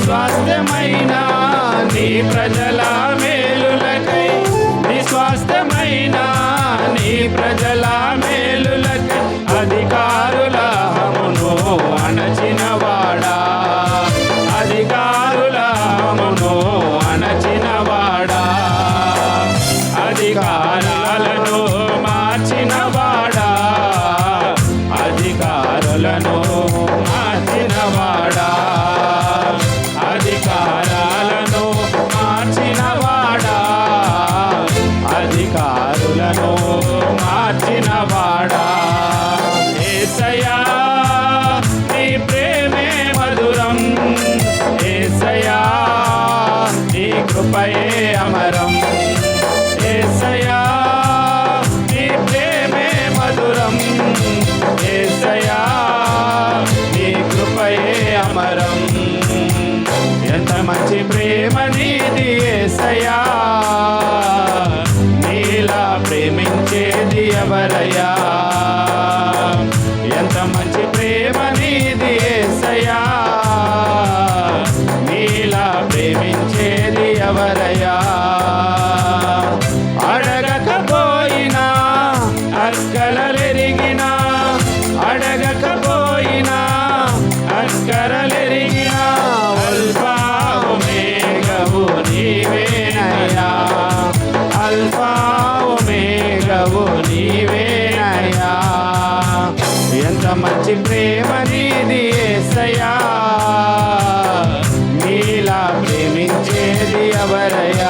స్వాస్థ్యమైన నీ ప్రజల మేలులకై, నీ స్వాస్థ్యమైన నీ ప్రజల మేలులకై అధికారుల హమును అణచినవాడా, అధికారుల హమును అణచినవాడా, అధికారాలను మార్చినవాడా, అధికారులను మార్చినవాడా, అధికారాలను మార్చినవాడా, అధికారులను మార్చినవాడా. యేసయ్యా నీ ప్రేమే మధురం, యేసయ్యా నీ కృపయే అమరం, యేసయ్యా నీ ప్రేమే మధురం, యేసయ్యా నీ కృపయే అమరం. ఎంత మంచి ప్రేమ నీది యేసయ్యా, నీలా ప్రేమించేది ఎవరయ్యా. ఎంత మంచి ప్రేమ నీది యేసయ్యా, నీలా ప్రేమించేది ఎవరయ్యా. అడగకపోయినా అక్కరలెరిగినా, అడగకపోయినా అక్కరలెరిగినా అల్ఫా ఒమేగవు నీవేనయ్యా, అల్ఫా ఒమేగవు నీవేనయ్యా. ఎంత మంచి ప్రేమ నీది యేసయ్యా, నీలా ప్రేమించేది ఎవరయ్యా.